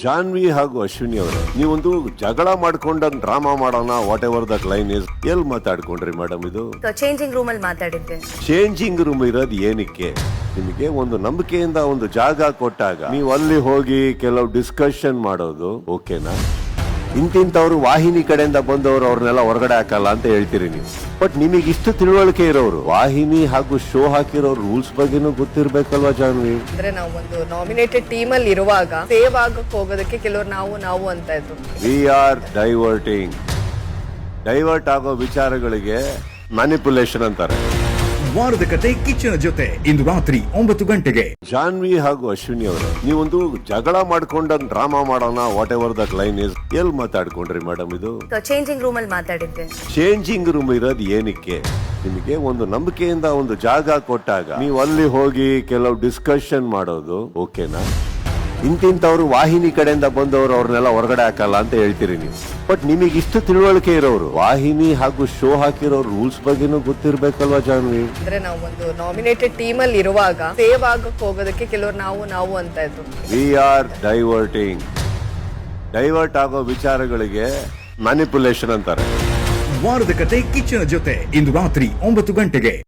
ಜಾನ್ವಿ ಹಾಗೂ ಅಶ್ವಿನಿ ಅವರು ನೀವೊಂದು ಜಗಳ ಮಾಡ್ಕೊಂಡಂಗ್ ಡ್ರಾಮಾ ಮಾಡೋಣ whatever that line is ಎಲ್ ಮಾತಾಡ್ಕೊಂಡ್ರಿ ಮೇಡಮ್ ಇದು ಚೇಂಜಿಂಗ್ ರೂಮ್ ಅಲ್ಲಿ ಮಾತಾಡಿದ್ದೆ. ಚೇಂಜಿಂಗ್ ರೂಮ್ ಇರೋದು ಏನಕ್ಕೆ? ನಿಮಗೆ ಒಂದು ನಂಬಿಕೆಯಿಂದ ಒಂದು ಜಾಗ ಕೊಟ್ಟಾಗ ನೀವು ಅಲ್ಲಿ ಹೋಗಿ ಕೆಲವು ಡಿಸ್ಕಷನ್ ಮಾಡೋದು ಓಕೆನಾ? ಇಂತಿಂತವ್ರು ವಾಹಿನಿ ಕಡೆಯಿಂದ ಬಂದವರು ಅವ್ರನ್ನೆಲ್ಲ ಹೊರಗಡೆ ಹಾಕಲ್ಲ ಅಂತ ಹೇಳ್ತೀರಿ ನೀವು. ಬಟ್ ನಿಮಗೆ ಇಷ್ಟು ತಿಳುವಳಿಕೆ ಇರೋರು ವಾಹಿನಿ ಹಾಗೂ ಶೋ ಹಾಕಿರೋ ರೂಲ್ಸ್ ಬಗ್ಗೆನೂ ಗೊತ್ತಿರ್ಬೇಕಲ್ವಾ ಜಾನ್ವಿ? ಅಂದ್ರೆ ನಾವು ಒಂದು ನಾಮಿನೇಟೆಡ್ ಟೀಮ್ ಅಲ್ಲಿ ಇರುವಾಗ ಸೇವ್ ಆಗಕ್ಕೆ ಹೋಗೋದಕ್ಕೆ ಕೆಲವರು ನಾವು ಅಂತ ಇದ್ರು. ವಿ ಆರ್ ಡೈವರ್ಟ್ ಆಗೋ ವಿಚಾರಗಳಿಗೆ ಮ್ಯಾನಿಪುಲೇಷನ್ ಅಂತಾರೆ. ವಾರದ ಕತೆ ಕಿಚ್ಚನ ಜೊತೆ ಇಂದು ರಾತ್ರಿ 9 ಗಂಟೆಗೆ. ಜಾನ್ವಿ ಹಾಗೂ ಅಶ್ವಿನಿ ಅವರು ನೀವೊಂದು ಜಗಳ ಮಾಡ್ಕೊಂಡಂಗ್ ಡ್ರಾಮಾ ಮಾಡೋಣ whatever that line is ಎಲ್ ಮಾತಾಡ್ಕೊಂಡ್ರಿ ಮೇಡಮ್ ಇದು ಚೇಂಜಿಂಗ್ ರೂಮ್ ಅಲ್ಲಿ ಮಾತಾಡಿದ್ದೆ. ಚೇಂಜಿಂಗ್ ರೂಮ್ ಇರೋದು ಏನಕ್ಕೆ? ನಿಮಗೆ ಒಂದು ನಂಬಿಕೆಯಿಂದ ಒಂದು ಜಾಗ ಕೊಟ್ಟಾಗ ನೀವು ಅಲ್ಲಿ ಹೋಗಿ ಕೆಲವು ಡಿಸ್ಕಷನ್ ಮಾಡೋದು ಓಕೆನಾ? ಇಂತಿಂತವ್ರು ವಾಹಿನಿ ಕಡೆಯಿಂದ ಬಂದವರು ಅವ್ರನ್ನೆಲ್ಲ ಹೊರಗಡೆ ಹಾಕಲ್ಲ ಅಂತ ಹೇಳ್ತೀರಿ ನೀವು. ಬಟ್ ನಿಮಗೆ ಇಷ್ಟು ತಿಳುವಳಿಕೆ ಇರೋರು ವಾಹಿನಿ ಹಾಗೂ ಶೋ ಹಾಕಿರೋ ರೂಲ್ಸ್ ಬಗ್ಗೆನೂ ಗೊತ್ತಿರ್ಬೇಕಲ್ವಾ ಜಾನ್ವಿ? ಅಂದ್ರೆ ನಾವು ಒಂದು ನಾಮಿನೇಟೆಡ್ ಟೀಮ್ ಅಲ್ಲಿ ಇರುವಾಗ ಸೇವ್ ಆಗಕ್ಕೆ ಹೋಗೋದಕ್ಕೆ ಕೆಲವರು ನಾವು ಅಂತ ಇದ್ರು. ವಿ ಆರ್ ಡೈವರ್ಟ್ ಆಗೋ ವಿಚಾರಗಳಿಗೆ ಮ್ಯಾನಿಪುಲೇಷನ್ ಅಂತಾರೆ. ವಾರದ ಕತೆ ಕಿಚ್ಚನ ಜೊತೆ ಇಂದು ರಾತ್ರಿ 9 ಗಂಟೆಗೆ.